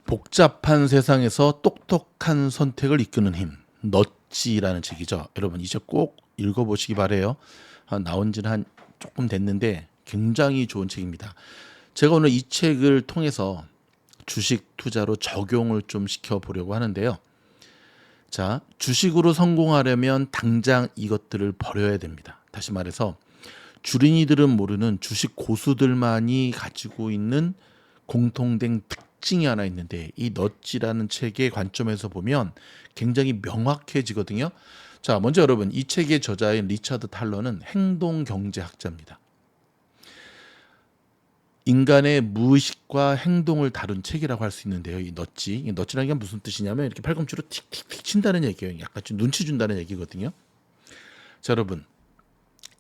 복잡한 세상에서 똑똑한 선택을 이끄는 힘. 넛지라는 책이죠. 여러분 이제 꼭 읽어보시기 바래요. 나온 지는 한 조금 됐는데 굉장히 좋은 책입니다. 제가 오늘 이 책을 통해서 주식 투자로 적용을 좀 시켜보려고 하는데요. 자, 주식으로 성공하려면 당장 이것들을 버려야 됩니다. 다시 말해서 주린이들은 모르는 주식 고수들만이 가지고 있는 공통된 특징이 하나 있는데, 이 넛지라는 책의 관점에서 보면 굉장히 명확해지거든요. 자, 먼저 여러분, 이 책의 저자인 리차드 탈러는 행동경제학자입니다. 인간의 무의식과 행동을 다룬 책이라고 할 수 있는데요. 이 넛지라는 게 무슨 뜻이냐면 이렇게 팔꿈치로 틱틱틱 친다는 얘기예요. 약간 좀 눈치 준다는 얘기거든요. 자, 여러분,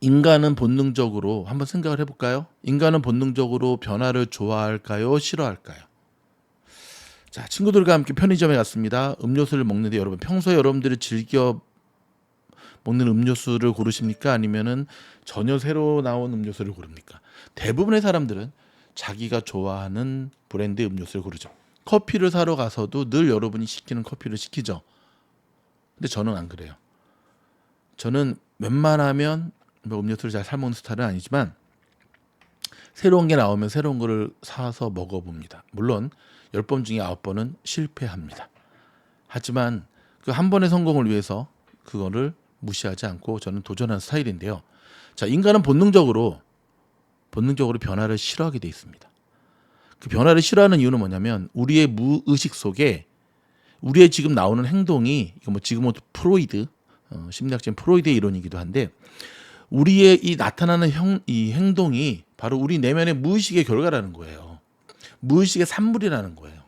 인간은 본능적으로 한번 생각을 해볼까요? 인간은 본능적으로 변화를 좋아할까요? 싫어할까요? 자, 친구들과 함께 편의점에 갔습니다. 음료수를 먹는데 여러분, 평소에 여러분들이 즐겨 먹는 음료수를 고르십니까? 아니면은 전혀 새로 나온 음료수를 고릅니까? 대부분의 사람들은 자기가 좋아하는 브랜드의 음료수를 고르죠. 커피를 사러 가서도 늘 여러분이 시키는 커피를 시키죠. 근데 저는 안 그래요. 저는 웬만하면 뭐 음료수를 잘 사 먹는 스타일은 아니지만 새로운 게 나오면 새로운 거를 사서 먹어봅니다. 물론 10번 중에 9번은 실패합니다. 하지만 그 한 번의 성공을 위해서 그거를 무시하지 않고 저는 도전하는 스타일인데요. 자, 인간은 본능적으로 변화를 싫어하게 돼 있습니다. 그 변화를 싫어하는 이유는 뭐냐면 우리의 무의식 속에 우리의 지금 나오는 행동이, 이거 뭐 지금은 프로이드 심리학자인 프로이드의 이론이기도 한데, 우리의 이 나타나는 이 행동이 바로 우리 내면의 무의식의 결과라는 거예요. 무의식의 산물이라는 거예요.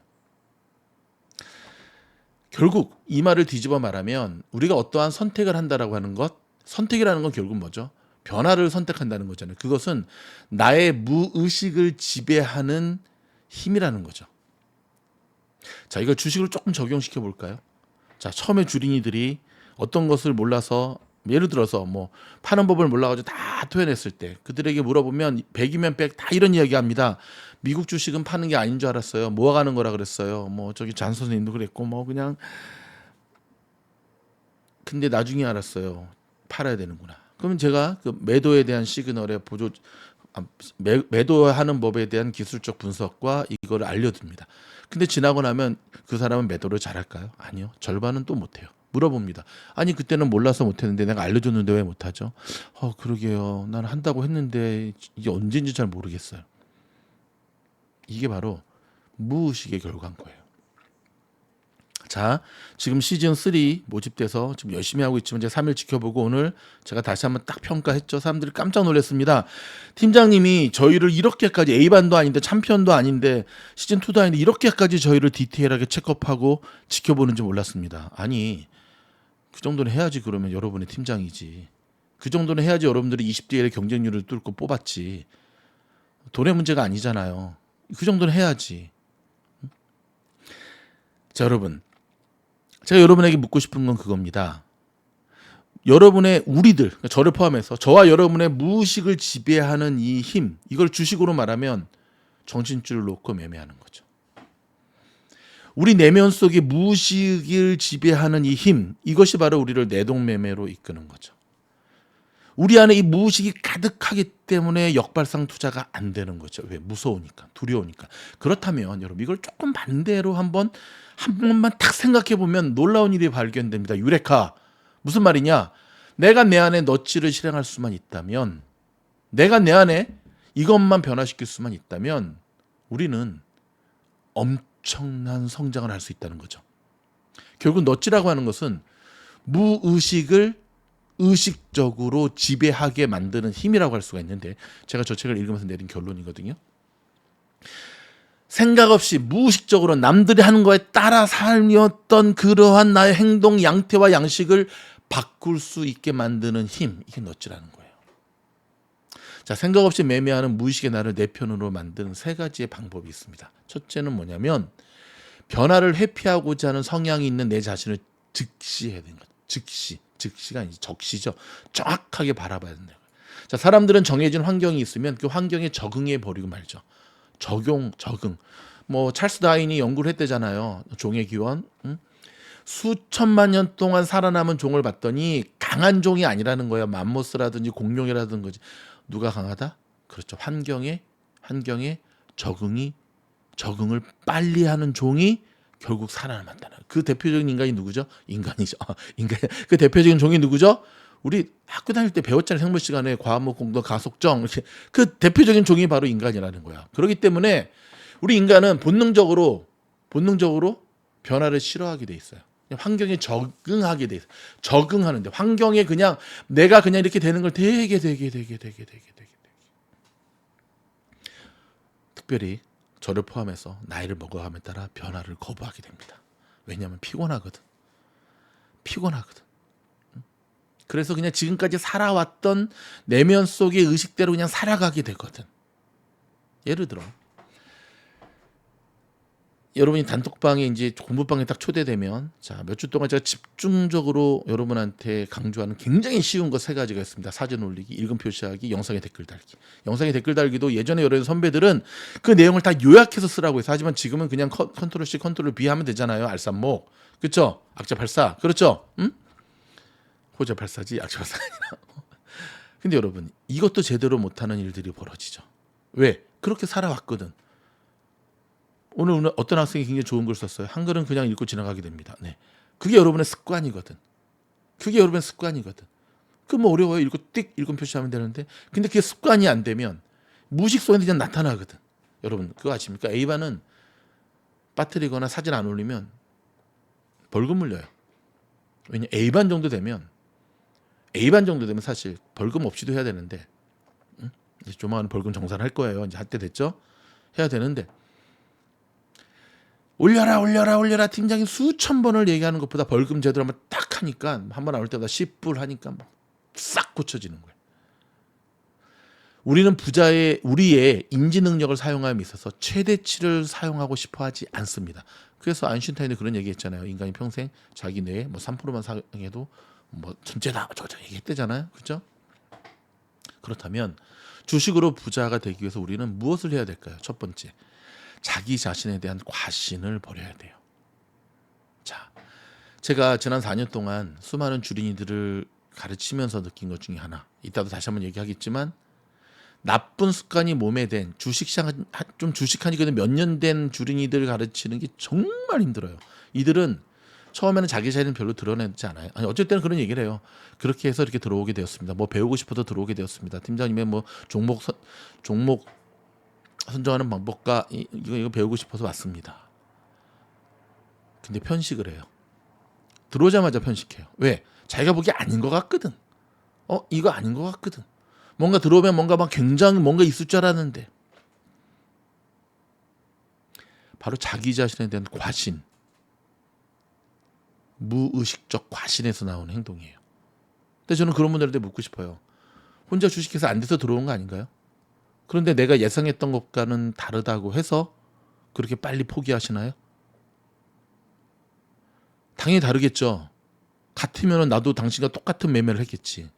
결국 이 말을 뒤집어 말하면 우리가 어떠한 선택을 한다라고 하는 것, 선택이라는 건 결국 뭐죠? 변화를 선택한다는 거잖아요. 그것은 나의 무의식을 지배하는 힘이라는 거죠. 자, 이걸 주식을 조금 적용시켜 볼까요? 자, 처음에 주린이들이 어떤 것을 몰라서, 예를 들어서 뭐 파는 법을 몰라가지고 다 토해냈을 때 그들에게 물어보면 100이면 100 다 이런 이야기합니다. 미국 주식은 파는 게 아닌 줄 알았어요. 모아가는 거라 그랬어요. 뭐 저기 잔 선생님도 그랬고 뭐 그냥. 근데 나중에 알았어요. 팔아야 되는구나. 그러면 제가 그 매도에 대한 시그널의 매도하는 법에 대한 기술적 분석과 이거를 알려줍니다. 근데 지나고 나면 그 사람은 매도를 잘할까요? 아니요. 절반은 또 못해요. 물어봅니다. 아니 그때는 몰라서 못했는데 내가 알려줬는데 왜 못하죠? 그러게요. 나는 한다고 했는데 이게 언제인지 잘 모르겠어요. 이게 바로 무의식의 결과인 거예요. 자, 지금 시즌 3 모집돼서 지금 열심히 하고 있지만 제가 3일 지켜보고 오늘 제가 다시 한번 딱 평가했죠. 사람들이 깜짝 놀랐습니다. 팀장님이 저희를 이렇게까지, A반도 아닌데 챔피언도 아닌데 시즌 2도 아닌데 이렇게까지 저희를 디테일하게 체크업하고 지켜보는지 몰랐습니다. 아니, 그 정도는 해야지. 그러면 여러분의 팀장이지. 그 정도는 해야지 여러분들이 20대 1의 경쟁률을 뚫고 뽑았지. 돈의 문제가 아니잖아요. 그 정도는 해야지. 자, 여러분, 제가 여러분에게 묻고 싶은 건 그겁니다. 여러분의 우리들, 그러니까 저를 포함해서 저와 여러분의 무의식을 지배하는 이 힘, 이걸 주식으로 말하면 정신줄을 놓고 매매하는 거죠. 우리 내면 속의 무의식을 지배하는 이 힘, 이것이 바로 우리를 내동매매로 이끄는 거죠. 우리 안에 이 무의식이 가득하기 때문에 역발상 투자가 안 되는 거죠. 왜? 무서우니까, 두려우니까. 그렇다면 여러분, 이걸 조금 반대로 한 번만 딱 생각해 보면 놀라운 일이 발견됩니다. 유레카. 무슨 말이냐? 내가 내 안에 넛지를 실행할 수만 있다면, 내가 내 안에 이것만 변화시킬 수만 있다면 우리는 엄청난 성장을 할 수 있다는 거죠. 결국 넛지라고 하는 것은 무의식을 의식적으로 지배하게 만드는 힘이라고 할 수가 있는데, 제가 저 책을 읽으면서 내린 결론이거든요. 생각 없이 무의식적으로 남들이 하는 거에 따라 살렸던 그러한 나의 행동 양태와 양식을 바꿀 수 있게 만드는 힘, 이게 넛지라는 거예요. 자, 생각 없이 매매하는 무의식의 나를 내 편으로 만드는 3가지의 방법이 있습니다. 첫째는 뭐냐면 변화를 회피하고자 하는 성향이 있는 내 자신을 즉시해야 되는 거죠. 즉시가 아니지 적시죠. 정확하게 바라봐야 된다. 자, 사람들은 정해진 환경이 있으면 그 환경에 적응해 버리고 말죠. 적응. 뭐 찰스 다윈이 연구를 했대잖아요. 종의 기원. 응? 수천만 년 동안 살아남은 종을 봤더니 강한 종이 아니라는 거예요. 맘모스라든지 공룡이라든지. 누가 강하다? 그렇죠. 환경에 적응을 빨리 하는 종이 결국 살아남았다는. 그 대표적인 인간이 누구죠? 인간이죠. 인간. 그 대표적인 종이 누구죠? 우리 학교 다닐 때 배웠잖아요. 생물 시간에 과목, 공동, 가속정. 이렇게. 그 대표적인 종이 바로 인간이라는 거야. 그렇기 때문에 우리 인간은 본능적으로 변화를 싫어하게 돼 있어요. 환경에 적응하게 돼 있어요. 적응하는데 환경에 그냥 내가 그냥 이렇게 되는 걸 되게 특별히 저를 포함해서 나이를 먹어감에 따라 변화를 거부하게 됩니다. 왜냐하면 피곤하거든. 그래서 그냥 지금까지 살아왔던 내면 속의 의식대로 그냥 살아가게 되거든. 예를 들어 여러분이 단톡방에 이제 공부방에 딱 초대되면 자, 몇 주 동안 제가 집중적으로 여러분한테 강조하는 굉장히 쉬운 거 세 가지가 있습니다. 사진 올리기, 읽음 표시하기, 영상에 댓글 달기. 영상에 댓글 달기도 예전에 여러 선배들은 그 내용을 다 요약해서 쓰라고 해서 하지만 지금은 그냥 컨트롤 C, 컨트롤 V 하면 되잖아요. 알쌈목. 그렇죠? 악자 발사. 그렇죠? 응? 호자 발사지 악자 발사가 아니라. 근데 여러분 이것도 제대로 못하는 일들이 벌어지죠. 왜? 그렇게 살아왔거든. 오늘 어떤 학생이 굉장히 좋은 걸 썼어요. 한글은 그냥 읽고 지나가게 됩니다. 네. 그게 여러분의 습관이거든. 그 뭐 어려워요. 읽고 띡 읽음 표시하면 되는데. 근데 그게 습관이 안 되면 무의식 속에 그냥 나타나거든. 여러분 그거 아십니까? A반은 빠뜨리거나 사진 안 올리면 벌금 물려요. 왜냐 A반 정도 되면 사실 벌금 없이도 해야 되는데 이제 조만간 벌금 정산할 거예요. 이제 할 때 됐죠? 해야 되는데 올려라 팀장이 수천 번을 얘기하는 것보다 벌금 제대로 한번 딱 하니까 한 번 나올 때마다 10불 하니까 싹 고쳐지는 거예요. 우리는 우리의 인지 능력을 사용함에 있어서 최대치를 사용하고 싶어 하지 않습니다. 그래서 아인슈타인이 그런 얘기했잖아요. 인간이 평생 자기 뇌에 뭐 3%만 사용해도 뭐 천재다 저저 얘기했대잖아요. 그렇죠? 그렇다면 주식으로 부자가 되기 위해서 우리는 무엇을 해야 될까요? 첫 번째, 자기 자신에 대한 과신을 버려야 돼요. 자, 제가 지난 4년 동안 수많은 주린이들을 가르치면서 느낀 것 중에 하나. 이따도 다시 한번 얘기하겠지만 나쁜 습관이 몸에 된 주식시장 좀 주식하니 몇 년 된 주린이들을 가르치는 게 정말 힘들어요. 이들은 처음에는 자기 자신을 별로 드러내지 않아요. 아니 어쩔 때는 그런 얘기를 해요. 그렇게 해서 이렇게 들어오게 되었습니다. 뭐 배우고 싶어서 들어오게 되었습니다. 팀장님의 뭐 종목 선정하는 방법과 이거 배우고 싶어서 왔습니다. 근데 편식을 해요. 들어오자마자 편식해요. 왜? 자기가 보기에 아닌 것 같거든. 이거 아닌 것 같거든. 뭔가 들어오면 뭔가 막 굉장히 뭔가 있을 줄 알았는데 바로 자기 자신에 대한 과신, 무의식적 과신에서 나오는 행동이에요. 근데 저는 그런 분들한테 묻고 싶어요. 혼자 주식해서 안 돼서 들어온 거 아닌가요? 그런데 내가 예상했던 것과는 다르다고 해서 그렇게 빨리 포기하시나요? 당연히 다르겠죠. 같으면 나도 당신과 똑같은 매매를 했겠지.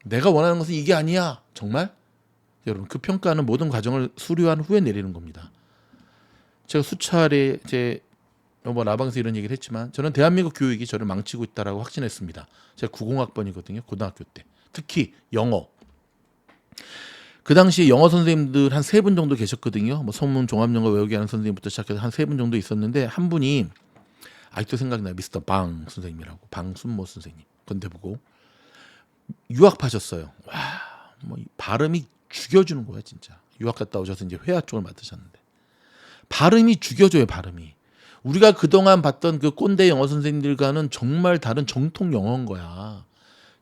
내가 원하는 것은 이게 아니야. 정말? 여러분 그 평가는 모든 과정을 수료한 후에 내리는 겁니다. 제가 수차례 뭐 라방에서 이런 얘기를 했지만 저는 대한민국 교육이 저를 망치고 있다라고 확신했습니다. 제가 90학번이거든요. 고등학교 때. 특히 영어. 그 당시에 영어 선생님들 한 3분 정도 계셨거든요. 뭐 성문 종합영어 외우게 하는 선생님부터 시작해서 한 3분 정도 있었는데 한 분이 아직도 생각나요. 미스터 방 선생님이라고. 방순모 선생님. 건대부고. 유학하셨어요. 와, 뭐 발음이 죽여주는 거야 진짜. 유학 갔다 오셔서 이제 회화 쪽을 맡으셨는데 발음이 죽여줘요. 발음이. 우리가 그동안 봤던 그 꼰대 영어 선생님들과는 정말 다른 정통 영어인 거야.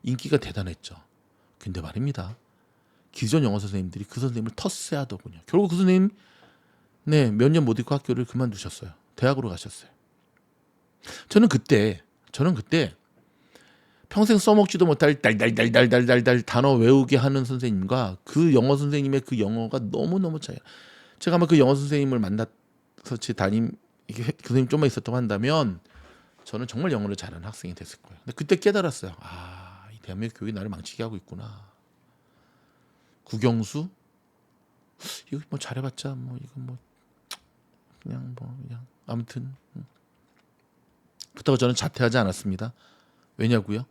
인기가 대단했죠. 근데 말입니다. 기존 영어 선생님들이 그 선생님을 텃세하더군요. 결국 그 선생님 몇 년 못 있고 학교를 그만두셨어요. 대학으로 가셨어요. 저는 그때 평생 써먹지도 못할 달달달달달달달 단어 외우게 하는 선생님과 그 영어 선생님의 그 영어가 너무너무 차이요. 제가 아마 그 영어 선생님을 만나서 제 담임 그 선생님 좀만 있었다고 한다면 저는 정말 영어를 잘하는 학생이 됐을 거예요. 근데 그때 깨달았어요. 이 대한민국 교육이 나를 망치게 하고 있구나. 국영수 이거 뭐 잘해봤자 뭐 이거 뭐 그냥 아무튼 그렇다고 저는 자퇴하지 않았습니다. 왜냐고요?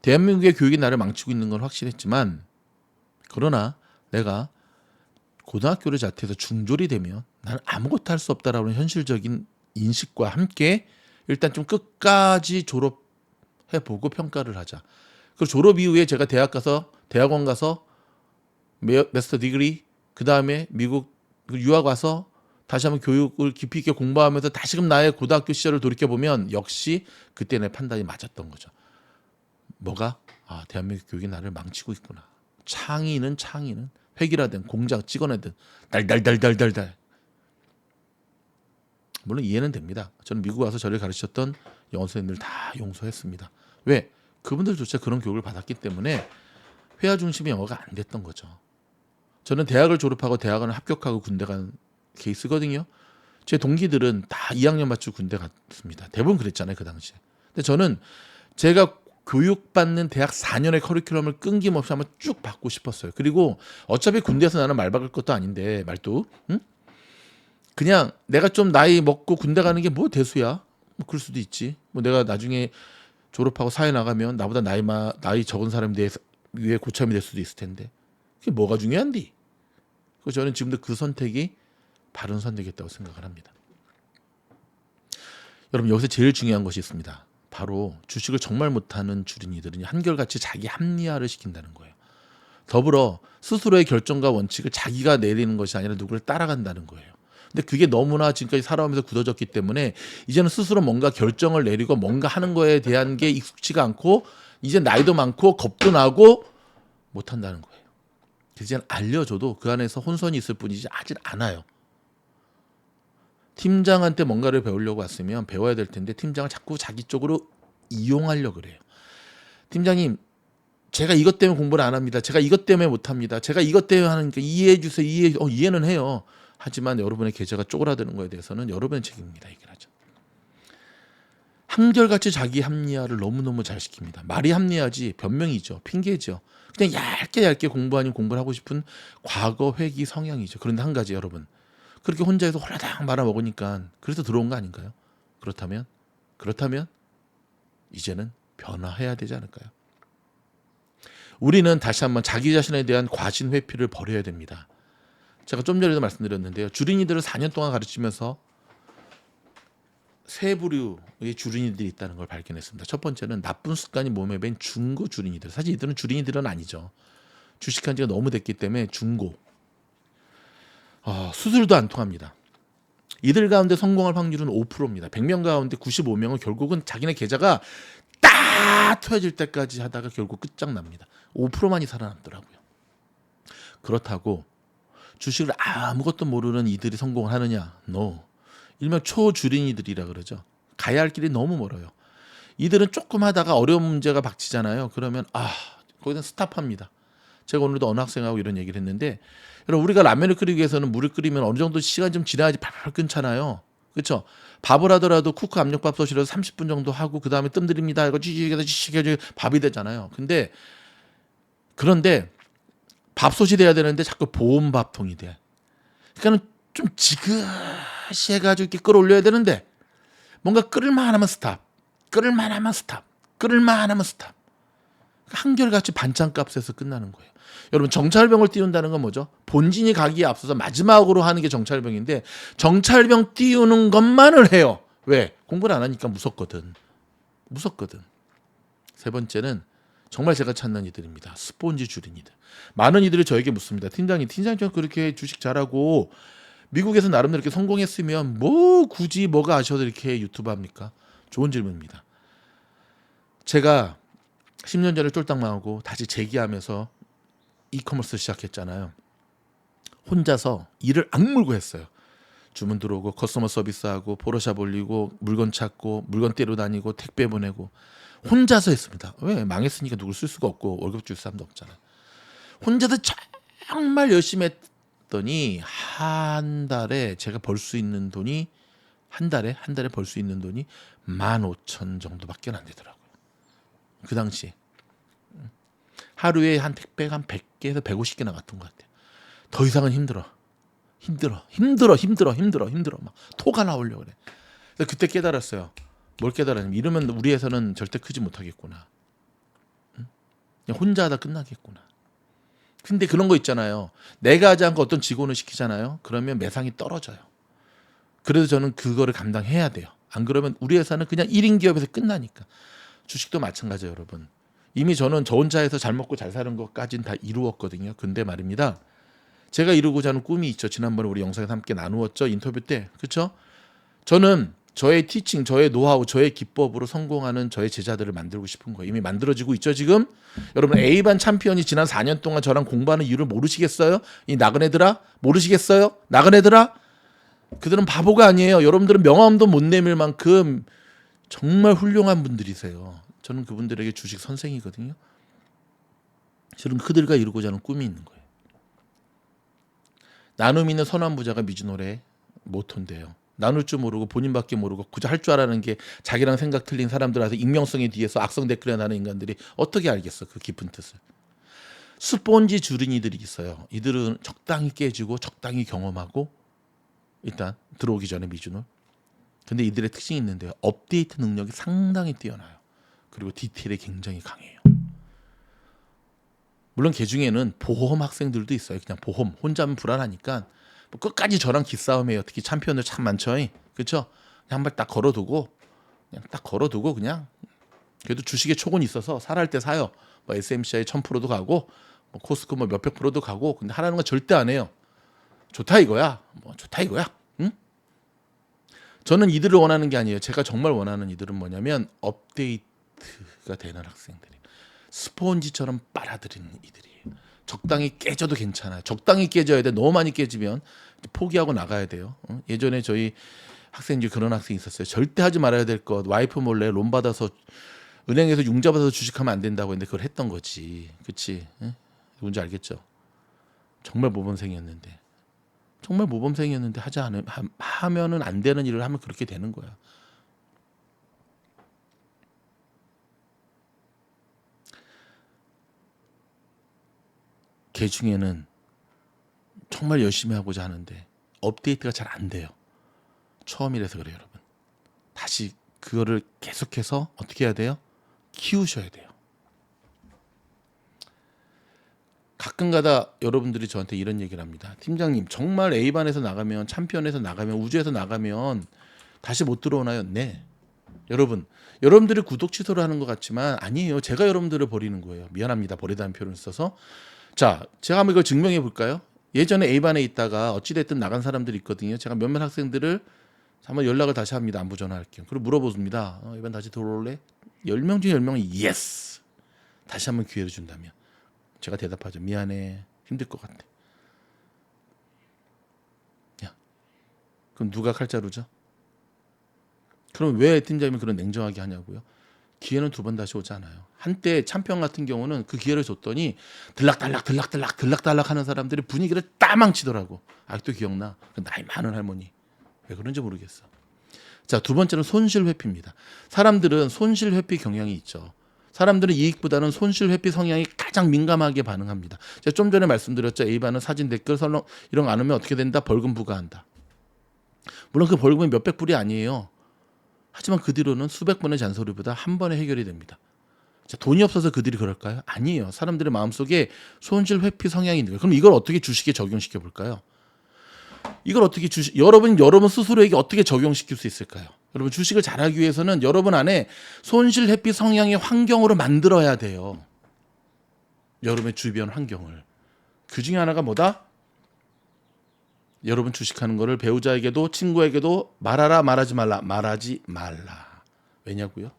대한민국의 교육이 나를 망치고 있는 건 확실했지만 그러나 내가 고등학교를 자퇴해서 중졸이 되면 나는 아무것도 할 수 없다라는 현실적인 인식과 함께 일단 좀 끝까지 졸업해보고 평가를 하자. 그리고 졸업 이후에 제가 대학원 가서 마스터 디그리, 그 다음에 미국 유학 와서 다시 한번 교육을 깊이 있게 공부하면서 다시금 나의 고등학교 시절을 돌이켜보면 역시 그때 내 판단이 맞았던 거죠. 뭐가? 대한민국 교육이 나를 망치고 있구나. 창의는 획일화된 공장 찍어내든 달달달달달달. 물론 이해는 됩니다. 저는 미국 와서 저를 가르쳤던 영어 선생님들 다 용서했습니다. 왜? 그분들조차 그런 교육을 받았기 때문에 회화 중심의 영어가 안 됐던 거죠. 저는 대학을 졸업하고 대학원을 합격하고 군대 간 케이스거든요. 제 동기들은 다 2학년 맞추고 군대 갔습니다. 대부분 그랬잖아요, 그 당시에. 근데 저는 제가 교육받는 대학 4년의 커리큘럼을 끊김없이 한번 쭉 받고 싶었어요. 그리고 어차피 군대에서 나는 말 박을 것도 아닌데 말도 그냥 내가 좀 나이 먹고 군대 가는 게 뭐 대수야? 뭐 그럴 수도 있지. 뭐 내가 나중에 졸업하고 사회 나가면 나보다 나이 적은 사람에 대해서 위에 고참이 될 수도 있을 텐데 그게 뭐가 중요한디? 그래서 저는 지금도 그 선택이 바른 선택이었다고 생각을 합니다. 여러분 여기서 제일 중요한 것이 있습니다. 바로 주식을 정말 못하는 주린이들은 한결같이 자기 합리화를 시킨다는 거예요. 더불어 스스로의 결정과 원칙을 자기가 내리는 것이 아니라 누구를 따라간다는 거예요. 근데 그게 너무나 지금까지 살아오면서 굳어졌기 때문에 이제는 스스로 뭔가 결정을 내리고 뭔가 하는 거에 대한 게 익숙치가 않고 이제 나이도 많고 겁도 나고 못한다는 거예요. 이제 알려줘도 그 안에서 혼선이 있을 뿐이지 하질 않아요. 팀장한테 뭔가를 배우려고 왔으면 배워야 될 텐데 팀장을 자꾸 자기 쪽으로 이용하려고 그래요. 팀장님, 제가 이것 때문에 공부를 안 합니다. 제가 이것 때문에 못 합니다. 제가 이것 때문에 하니까 이해해 주세요. 이해는 해요. 하지만 여러분의 계좌가 쪼그라드는 거에 대해서는 여러분의 책임입니다. 얘기를 하죠. 한결같이 자기 합리화를 너무너무 잘 시킵니다. 말이 합리화지 변명이죠. 핑계죠. 그냥 얇게 공부 아니면 공부를 하고 싶은 과거 회귀 성향이죠. 그런데 한 가지 여러분. 그렇게 혼자서 홀라당 말아먹으니까 그래서 들어온 거 아닌가요? 그렇다면 이제는 변화해야 되지 않을까요? 우리는 다시 한번 자기 자신에 대한 과신 회피를 버려야 됩니다. 제가 좀 전에도 말씀드렸는데요. 주린이들을 4년 동안 가르치면서 세 부류의 주린이들이 있다는 걸 발견했습니다. 첫 번째는 나쁜 습관이 몸에 밴 중고 주린이들. 사실 이들은 주린이들은 아니죠. 주식한 지가 너무 됐기 때문에 중고. 수술도 안 통합니다. 이들 가운데 성공할 확률은 5%입니다. 100명 가운데 95명은 결국은 자기네 계좌가 딱 터질 때까지 하다가 결국 끝장납니다. 5%만이 살아남더라고요. 그렇다고 주식을 아무것도 모르는 이들이 성공을 하느냐? No. 일명 초주린이들이라 그러죠. 가야 할 길이 너무 멀어요. 이들은 조금 하다가 어려운 문제가 박치잖아요. 그러면 거기서 스탑합니다. 제가 오늘도 어느 학생하고 이런 얘기를 했는데 여러분 우리가 라면을 끓이기 위해서는 물을 끓이면 어느 정도 시간이 좀 지나야지 팔팔 끓잖아요. 그렇죠? 밥을 하더라도 쿠크 압력밥솥이라도 30분 정도 하고 그 다음에 뜸들입니다. 이거 찌찌찌찌 밥이 되잖아요. 그런데 밥솥이 돼야 되는데 자꾸 보온밥통이 돼. 그러니까는 좀 지그시 해가지고 이렇게 끌어올려야 되는데 뭔가 끓을만 하면 스탑. 한결같이 반찬값에서 끝나는 거예요. 여러분 정찰병을 띄운다는 건 뭐죠? 본진이 가기에 앞서서 마지막으로 하는 게 정찰병인데 정찰병 띄우는 것만을 해요. 왜? 공부를 안 하니까 무섭거든. 세 번째는 정말 제가 찾는 이들입니다. 스폰지 주린이들. 많은 이들이 저에게 묻습니다. 팀장님 그렇게 주식 잘하고 미국에서 나름대로 이렇게 성공했으면 뭐 굳이 뭐가 아쉬워서 이렇게 유튜브 합니까? 좋은 질문입니다. 제가 10년 전에 쫄딱 망하고 다시 재기하면서 이커머스 시작했잖아요. 혼자서 일을 악물고 했어요. 주문 들어오고 커스터머 서비스하고 포토샵 올리고 물건 찾고 물건 떼러 다니고 택배 보내고 혼자서 했습니다. 왜? 망했으니까 누굴 쓸 수가 없고 월급 줄 사람도 없잖아요. 혼자서 정말 열심히 했더니 한 달에 제가 벌 수 있는 돈이 한 달에 벌 수 있는 돈이 15,000 정도밖에 안 되더라고요. 그 당시에 하루에 한 택배가 한 100개에서 150개 나갔던 것 같아요. 더 이상은 힘들어. 힘들어 막 토가 나오려고 그래. 그래서 그때 깨달았어요. 뭘 깨달았냐면 이러면 우리 회사는 절대 크지 못하겠구나. 그냥 혼자 하다 끝나겠구나. 근데 그런 거 있잖아요. 내가 하지 않고 어떤 직원을 시키잖아요. 그러면 매상이 떨어져요. 그래서 저는 그거를 감당해야 돼요. 안 그러면 우리 회사는 그냥 1인 기업에서 끝나니까. 주식도 마찬가지예요, 여러분. 이미 저는 저 혼자 해서 잘 먹고 잘 사는 것까지는 다 이루었거든요. 근데 말입니다. 제가 이루고자 하는 꿈이 있죠. 지난번에 우리 영상에서 함께 나누었죠. 인터뷰 때. 그렇죠? 저는 저의 티칭, 저의 노하우, 저의 기법으로 성공하는 저의 제자들을 만들고 싶은 거예요. 이미 만들어지고 있죠, 지금. 여러분 A반 챔피언이 지난 4년 동안 저랑 공부하는 이유를 모르시겠어요? 이 나그네들아? 모르시겠어요? 나그네들아? 그들은 바보가 아니에요. 여러분들은 명함도 못 내밀 만큼 정말 훌륭한 분들이세요. 저는 그분들에게 주식 선생이거든요. 저는 그들과 이루고자 하는 꿈이 있는 거예요. 나눔 있는 선한 부자가 미주노래 모토인데요. 나눌 줄 모르고 본인밖에 모르고 그저 할 줄 알아는 게 자기랑 생각 틀린 사람들한테 익명성에 뒤에서 악성 댓글에 나는 인간들이 어떻게 알겠어 그 깊은 뜻을. 스폰지 주린이들이 있어요. 이들은 적당히 깨지고 적당히 경험하고 일단 들어오기 전에 미주노. 근데 이들의 특징이 있는데요. 업데이트 능력이 상당히 뛰어나요. 그리고 디테일이 굉장히 강해요. 물론 그 중에는 보험 학생들도 있어요. 그냥 보험 혼자면 불안하니까 뭐 끝까지 저랑 기싸움해요. 특히 챔피언들 참 많죠. 그렇죠? 그냥 한 발 딱 걸어두고 그냥 그래도 주식에 촉은 있어서 살할 때 사요. 뭐 SMCI 1000%도 가고 뭐 코스코 뭐 몇백 프로도 가고 근데 하라는 건 절대 안 해요. 좋다 이거야. 뭐 좋다 이거야. 응? 저는 이들을 원하는 게 아니에요. 제가 정말 원하는 이들은 뭐냐면 업데이트가 되는 학생들이. 스폰지처럼 빨아들이는 이들이에요. 적당히 깨져도 괜찮아요. 적당히 깨져야 돼. 너무 많이 깨지면 포기하고 나가야 돼요. 예전에 저희 학생 중에 그런 학생이 있었어요. 절대 하지 말아야 될 것. 와이프 몰래 론 받아서 은행에서 융자 받아서 주식하면 안 된다고 했는데 그걸 했던 거지. 그치? 누군지 알겠죠? 정말 모범생이었는데 하면은 안 되는 일을 하면 그렇게 되는 거야. 걔 중에는 정말 열심히 하고자 하는데 업데이트가 잘 안 돼요. 처음이라서 그래요, 여러분. 다시 그거를 계속해서 어떻게 해야 돼요? 키우셔야 돼요. 가끔가다 여러분들이 저한테 이런 얘기를 합니다. 팀장님, 정말 A반에서 나가면 챔피언에서 나가면 우주에서 나가면 다시 못 들어오나요? 네. 여러분들이 구독 취소를 하는 것 같지만 아니에요. 제가 여러분들을 버리는 거예요. 미안합니다. 버리다는 표현을 써서. 자, 제가 한번 이걸 증명해 볼까요? 예전에 A반에 있다가 어찌됐든 나간 사람들이 있거든요. 제가 몇몇 학생들을 한번 연락을 다시 합니다. 안부 전화할게요. 그리고 물어보습니다. 이번 다시 들어올래? 10명 중에 10명이 예스. 다시 한번 기회를 준다면 제가 대답하죠. 미안해. 힘들 것 같아. 야, 그럼 누가 칼자루죠? 그럼 왜 팀장님이 그런 냉정하게 하냐고요? 기회는 두 번 다시 오지 않아요. 한때 챔피언 같은 경우는 그 기회를 줬더니 들락달락 하는 사람들이 분위기를 따망치더라고. 아직도 기억나. 그 나이 많은 할머니. 왜 그런지 모르겠어. 자, 두 번째는 손실 회피입니다. 사람들은 손실 회피 경향이 있죠. 사람들은 이익보다는 손실 회피 성향이 가장 민감하게 반응합니다. 제가 좀 전에 말씀드렸죠. A반은 사진 댓글 설렁 이런 거 안 하면 어떻게 된다? 벌금 부과한다. 물론 그 벌금이 몇백 불이 아니에요. 하지만 그 뒤로는 수백 번의 잔소리보다 한 번에 해결이 됩니다. 자, 돈이 없어서 그들이 그럴까요? 아니에요. 사람들의 마음속에 손실 회피 성향이 있는 거예요. 그럼 이걸 어떻게 주식에 적용시켜 볼까요? 이걸 어떻게 여러분 스스로에게 어떻게 적용시킬 수 있을까요? 여러분 주식을 잘하기 위해서는 여러분 안에 손실 회피 성향의 환경으로 만들어야 돼요. 여러분의 주변 환경을. 그 중에 하나가 뭐다? 여러분 주식하는 거를 배우자에게도 친구에게도 말하라 말하지 말라. 왜냐고요?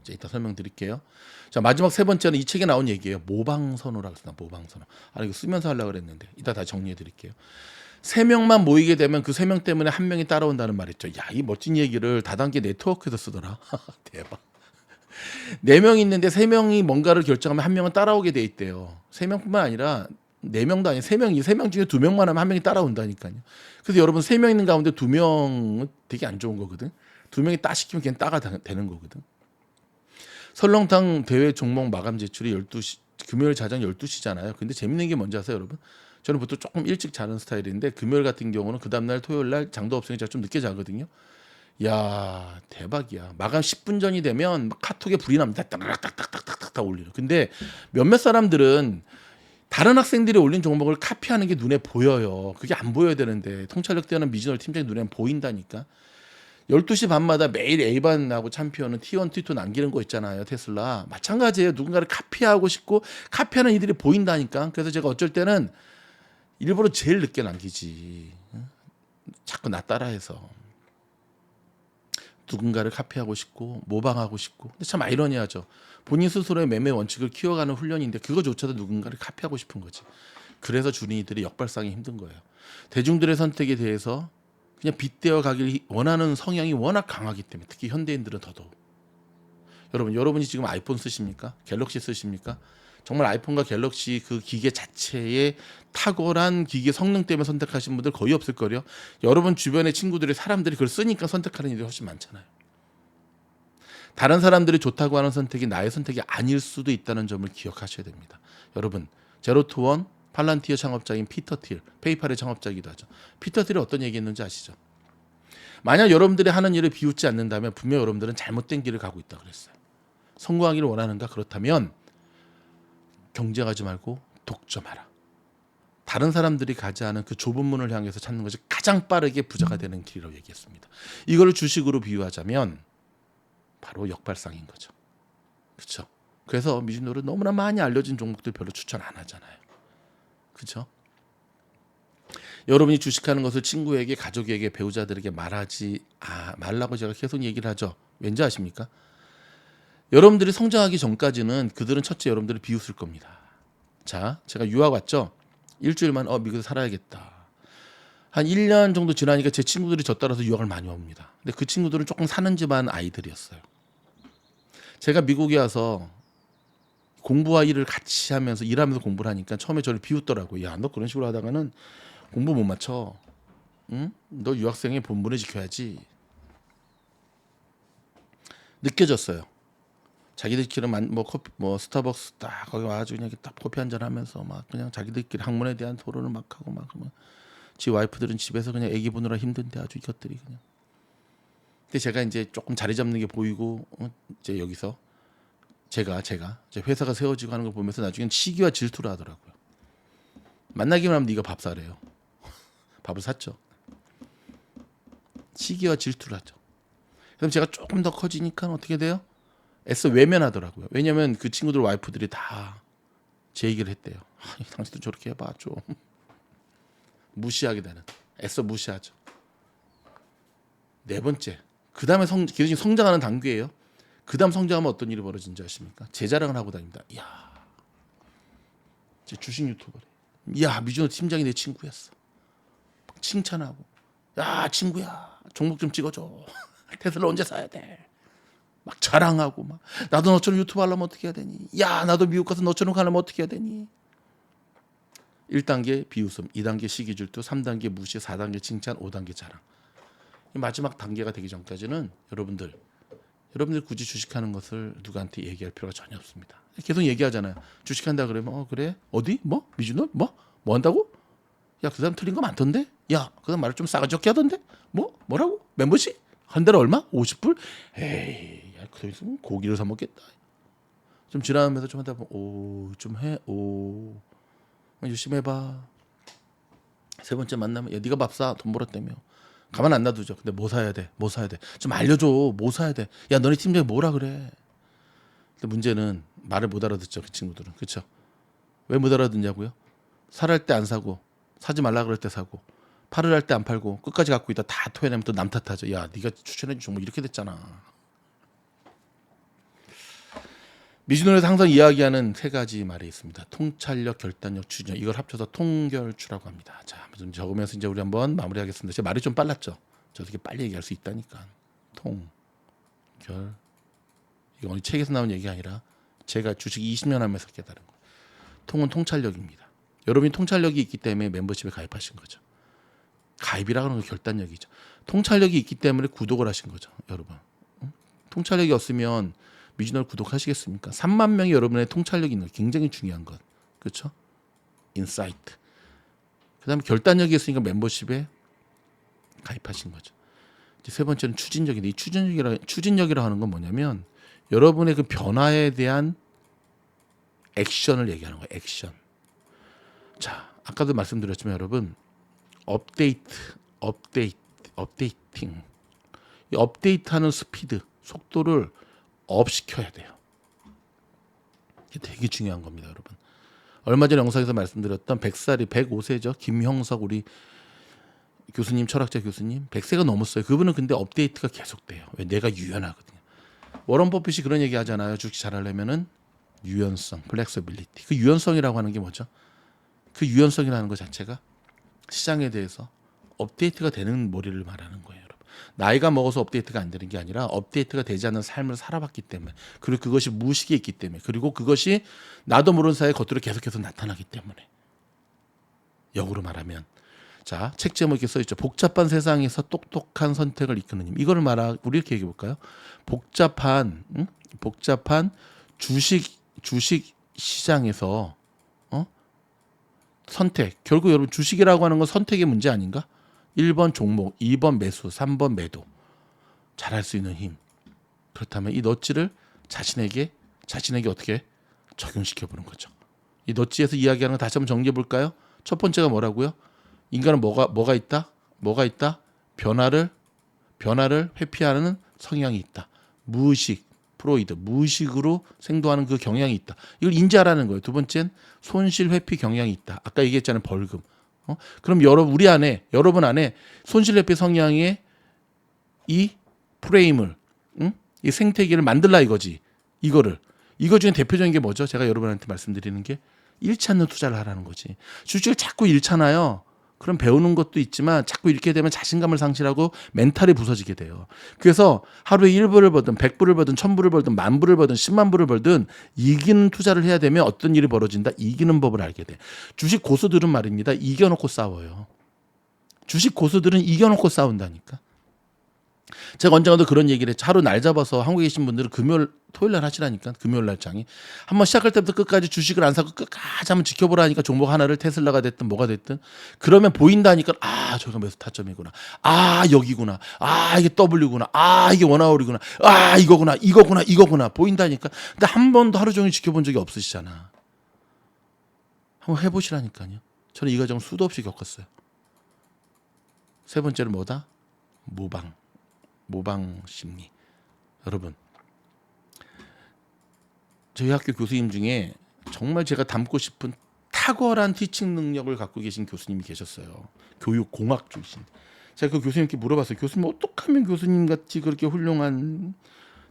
자, 이따 설명드릴게요. 자, 마지막 세 번째는 이 책에 나온 얘기예요. 모방선호라고 했습니다. 모방선호. 이거 쓰면서 하려고 그랬는데 이따 다시 정리해 드릴게요. 3명만 모이게 되면 그 3명 때문에 한 명이 따라온다는 말 있죠. 야, 이 멋진 얘기를 다단계 네트워크에서 쓰더라. 대박. 4명 있는데 3명이 뭔가를 결정하면 한 명은 따라오게 돼 있대요. 3명뿐만 아니라 4명도 아니고 3명 중에 2명만 하면 한 명이 따라온다니까요. 그래서 여러분 3명 있는 가운데 2명은 되게 안 좋은 거거든. 2명이 따 시키면 걔는 따가 되는 거거든. 설렁탕 대회 종목 마감 제출이 12시, 금요일 자정 12시잖아요. 근데 재밌는 게 뭔지 아세요, 여러분? 저는 보통 조금 일찍 자는 스타일인데 금요일 같은 경우는 그 다음날 토요일 날 장도 없으니 제가 좀 늦게 자거든요. 야 대박이야. 마감 10분 전이 되면 막 카톡에 불이 납니다. 딱딱딱딱딱딱 올리는. 근데 몇몇 사람들은 다른 학생들이 올린 종목을 카피하는 게 눈에 보여요. 그게 안 보여야 되는데 통찰력 뛰어난 미즈널 팀장이 눈에 보인다니까. 12시 반마다 매일 A반하고 챔피언은 T1, T2 남기는 거 있잖아요. 테슬라. 마찬가지예요. 누군가를 카피하고 싶고 카피하는 이들이 보인다니까. 그래서 제가 어쩔 때는 일부러 제일 늦게 남기지. 자꾸 나 따라해서. 누군가를 카피하고 싶고 모방하고 싶고. 근데 참 아이러니하죠. 본인 스스로의 매매 원칙을 키워가는 훈련인데 그거조차도 누군가를 카피하고 싶은 거지. 그래서 주린이들이 역발상이 힘든 거예요. 대중들의 선택에 대해서 그냥 빗대어 가길 원하는 성향이 워낙 강하기 때문에 특히 현대인들은 더더욱. 여러분이 지금 아이폰 쓰십니까? 갤럭시 쓰십니까? 정말 아이폰과 갤럭시 그 기계 자체의 탁월한 기계 성능 때문에 선택하신 분들 거의 없을 거요. 여러분 주변의 친구들이 사람들이 그걸 쓰니까 선택하는 일이 훨씬 많잖아요. 다른 사람들이 좋다고 하는 선택이 나의 선택이 아닐 수도 있다는 점을 기억하셔야 됩니다. 여러분 제로투원 팔란티어 창업자인 피터 틸, 페이팔의 창업자이기도 하죠. 피터 틸이 어떤 얘기했는지 아시죠? 만약 여러분들이 하는 일을 비웃지 않는다면 분명 여러분들은 잘못된 길을 가고 있다 그랬어요. 성공하기를 원하는가? 그렇다면 경쟁하지 말고 독점하라. 다른 사람들이 가지 않은 그 좁은 문을 향해서 찾는 것이 가장 빠르게 부자가 되는 길이라고 얘기했습니다. 이거를 주식으로 비유하자면 바로 역발상인 거죠. 그렇죠? 그래서 미즈노를 너무나 많이 알려진 종목들 별로 추천 안 하잖아요. 그렇죠? 여러분이 주식하는 것을 친구에게, 가족에게, 배우자들에게 말하지 말라고 제가 계속 얘기를 하죠. 왠지 아십니까? 여러분들이 성장하기 전까지는 그들은 첫째 여러분들을 비웃을 겁니다. 자, 제가 유학 왔죠. 일주일만 미국에서 살아야겠다. 한 1년 정도 지나니까 제 친구들이 저 따라서 유학을 많이 옵니다. 근데 그 친구들은 조금 사는 집안 아이들이었어요. 제가 미국에 와서 공부와 일을 같이 하면서 일하면서 공부를 하니까 처음에 저를 비웃더라고요. 야, 너 그런 식으로 하다가는 공부 못 맞춰. 응? 너 유학생의 본분을 지켜야지. 느껴졌어요. 자기들끼리 커피 스타벅스 딱 거기 와가지고 그냥 딱 커피 한잔 하면서 막 그냥 자기들끼리 학문에 대한 토론을 막 하고 막 그러면 지 와이프들은 집에서 그냥 애기 보느라 힘든데 아주 이것들이 그냥. 근데 제가 이제 조금 자리 잡는 게 보이고 이제 여기서 제가 이제 회사가 세워지고 하는 걸 보면서 나중엔 시기와 질투를 하더라고요. 만나기만 하면 네가 밥 사래요. 밥을 샀죠. 시기와 질투를 하죠. 그럼 제가 조금 더 커지니까 어떻게 돼요? 애써 외면하더라고요. 왜냐하면 그 친구들 와이프들이 다 제 얘기를 했대요. 당신도 저렇게 해봐 좀. 무시하게 되는. 애써 무시하죠. 네 번째. 그 다음에 계속 성장하는 단계예요. 그 다음 성장하면 어떤 일이 벌어진지 아십니까? 제 자랑을 하고 다닙니다. 이야, 제 주식 유튜버래. 이야, 미주노 팀장이 내 친구였어. 칭찬하고. 야, 친구야, 종목 좀 찍어줘. 테슬라 언제 사야 돼? 막 자랑하고 막 나도 너처럼 유튜브 하려면 어떻게 해야 되니? 야, 나도 미국 가서 너처럼 가려면 어떻게 해야 되니? 1단계 비웃음, 2단계 시기질투, 3단계 무시, 4단계 칭찬, 5단계 자랑. 이 마지막 단계가 되기 전까지는 여러분들 굳이 주식하는 것을 누구한테 얘기할 필요가 전혀 없습니다. 계속 얘기하잖아요. 주식한다 그러면 그래? 어디? 뭐? 미주노? 뭐 한다고? 야, 그 사람 틀린 거 많던데? 야, 그 사람 말을 좀 싸가지 없게 하던데? 뭐라고? 멤버십? 한 달에 얼마? 50불? 에이, 야, 그 있으면 고기를 사 먹겠다. 좀 지나면서 좀 하다 보면 좀 해. 열심히 해봐. 세 번째 만나면 야, 네가 밥 사. 돈 벌었다며. 가만 안 놔두죠. 근데 뭐 사야 돼? 좀 알려줘. 뭐 사야 돼? 야, 너네 팀장이 뭐라 그래? 근데 문제는 말을 못 알아듣죠. 그 친구들은. 그렇죠? 왜 못 알아듣냐고요? 살할 때 안 사고 사지 말라 그럴 때 사고 팔을 할 때 안 팔고 끝까지 갖고 있다 다 토해내면 또 남 탓하죠. 야, 네가 추천해준 종목 이렇게 됐잖아. 미즈노에서 항상 이야기하는 세 가지 말이 있습니다. 통찰력, 결단력, 추진력. 이걸 합쳐서 통결추라고 합니다. 자, 좀 적으면서 이제 우리 한번 마무리하겠습니다. 제 말이 좀 빨랐죠? 저 어떻게 빨리 얘기할 수 있다니까. 이거 어느 책에서 나온 얘기가 아니라 제가 주식 20년 하면서 깨달은 거예요. 통은 통찰력입니다. 여러분이 통찰력이 있기 때문에 멤버십에 가입하신 거죠. 가입이라고 하는 건 결단력이죠. 통찰력이 있기 때문에 구독을 하신 거죠. 여러분. 통찰력이 없으면 미즈노를 구독하시겠습니까? 3만 명이 여러분의 통찰력이 있는 거 굉장히 중요한 것. 그렇죠? 인사이트. 그다음에 결단력이 있으니까 멤버십에 가입하신 거죠. 이제 세 번째는 추진력인데 이 추진력이라 하는 건 뭐냐면 여러분의 그 변화에 대한 액션을 얘기하는 거예요. 액션. 자, 아까도 말씀드렸지만 여러분 업데이팅. 이 업데이트하는 스피드, 속도를 업 시켜야 돼요. 이게 되게 중요한 겁니다, 여러분. 얼마 전에 영상에서 말씀드렸던 100살이 105세죠. 김형석 우리 교수님, 철학자 교수님 100세가 넘었어요. 그분은 근데 업데이트가 계속돼요. 왜? 내가 유연하거든요. 워런 버핏이 그런 얘기 하잖아요. 주식 잘하려면은 유연성, 플렉서빌리티. 그 유연성이라고 하는 게 뭐죠? 그 유연성이라는 것 자체가 시장에 대해서 업데이트가 되는 머리를 말하는 거예요, 여러분. 나이가 먹어서 업데이트가 안 되는 게 아니라 업데이트가 되지 않는 삶을 살아봤기 때문에, 그리고 그것이 무의식에 있기 때문에, 그리고 그것이 나도 모르는 사이에 겉으로 계속해서 나타나기 때문에. 역으로 말하면, 자, 책 제목에 이렇게 써 있죠. 복잡한 세상에서 똑똑한 선택을 이끄는 힘. 이거를 우리 이렇게 얘기해 볼까요? 복잡한 주식 시장에서 선택. 결국 여러분 주식이라고 하는 건 선택의 문제 아닌가? 1번 종목, 2번 매수, 3번 매도. 잘할 수 있는 힘. 그렇다면 이 넛지를 자신에게 어떻게 적용시켜 보는 거죠. 이 넛지에서 이야기하는 거 다시 한번 정리해 볼까요? 첫 번째가 뭐라고요? 인간은 뭐가 있다? 변화를 회피하는 성향이 있다. 무의식, 프로이드, 무의식으로 생동하는 그 경향이 있다. 이걸 인지하라는 거예요. 두 번째는 손실 회피 경향이 있다. 아까 얘기했잖아요. 벌금. 그럼 여러분 안에 손실 회피 성향의 이 프레임을, 이 생태계를 만들라 이거지. 이거 중에 대표적인 게 뭐죠? 제가 여러분한테 말씀드리는 게 잃지 않는 투자를 하라는 거지. 주식을 자꾸 잃잖아요. 그럼 배우는 것도 있지만 자꾸 잃게 되면 자신감을 상실하고 멘탈이 부서지게 돼요. 그래서 하루에 1불을 벌든 100불을 벌든 1000불을 벌든 10,000불을 벌든 10만 불을 벌든 이기는 투자를 해야 되면 어떤 일이 벌어진다? 이기는 법을 알게 돼. 주식 고수들은 말입니다. 이겨놓고 싸워요. 주식 고수들은 이겨놓고 싸운다니까. 제가 언젠가도 그런 얘기를 했죠. 하루 날 잡아서 한국에 계신 분들은 토요일 날 하시라니까. 금요일 날 장이. 한번 시작할 때부터 끝까지 주식을 안 사고 끝까지 한번 지켜보라니까. 종목 하나를 테슬라가 됐든 뭐가 됐든. 그러면 보인다니까. 아, 저기가 매수 타점이구나. 아, 여기구나. 아, 이게 W구나. 아, 이게 원아웃이구나. 아, 이거구나. 보인다니까. 근데 한 번도 하루 종일 지켜본 적이 없으시잖아. 한번 해보시라니까요. 저는 이 과정 수도 없이 겪었어요. 세 번째는 뭐다? 모방 심리. 여러분, 저희 학교 교수님 중에 정말 제가 닮고 싶은 탁월한 티칭 능력을 갖고 계신 교수님이 계셨어요. 교육공학 출신. 제가 그 교수님께 물어봤어요. 교수님 어떻게 하면 교수님 같이 그렇게 훌륭한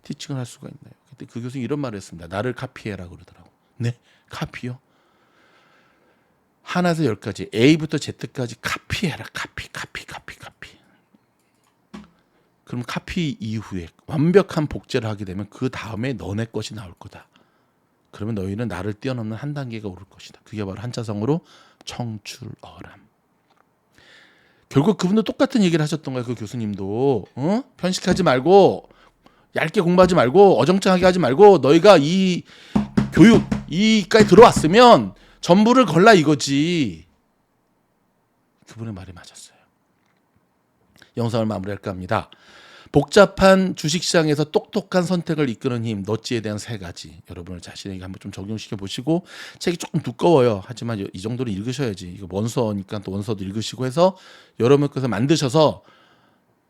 티칭을 할 수가 있나요? 그때 그 교수님이 이런 말을 했습니다. 나를 카피해라 그러더라고. 네? 카피요? 하나에서 10까지 A부터 Z까지 카피해라. 카피. 그럼 카피 이후에 완벽한 복제를 하게 되면 그 다음에 너네 것이 나올 거다. 그러면 너희는 나를 뛰어넘는 한 단계가 오를 것이다. 그게 바로 한자성어로 청출어람. 결국 그분도 똑같은 얘기를 하셨던 거예요. 그 교수님도. 편식하지 말고 얇게 공부하지 말고 어정쩡하게 하지 말고 너희가 이 교육 이까지 들어왔으면 전부를 걸라 이거지. 그분의 말이 맞았어요. 영상을 마무리할까 합니다. 복잡한 주식시장에서 똑똑한 선택을 이끄는 힘, 넛지에 대한 3가지. 여러분을 자신에게 한번 좀 적용시켜 보시고, 책이 조금 두꺼워요. 하지만 이 정도는 읽으셔야지. 이거 원서니까 또 원서도 읽으시고 해서 여러분께서 만드셔서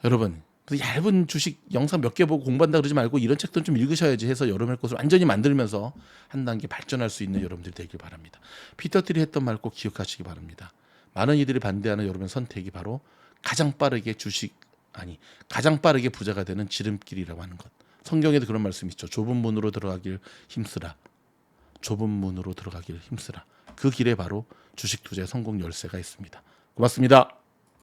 여러분 그 얇은 주식 영상 몇 개 보고 공부한다 그러지 말고 이런 책들은 좀 읽으셔야지 해서 여러분의 것을 완전히 만들면서 한 단계 발전할 수 있는 여러분들이 되길 바랍니다. 피터 틸이 했던 말 꼭 기억하시기 바랍니다. 많은 이들이 반대하는 여러분의 선택이 바로 가장 빠르게 부자가 되는 지름길이라고 하는 것. 성경에도 그런 말씀이 있죠. 좁은 문으로 들어가길 힘쓰라. 그 길에 바로 주식 투자의 성공 열쇠가 있습니다. 고맙습니다.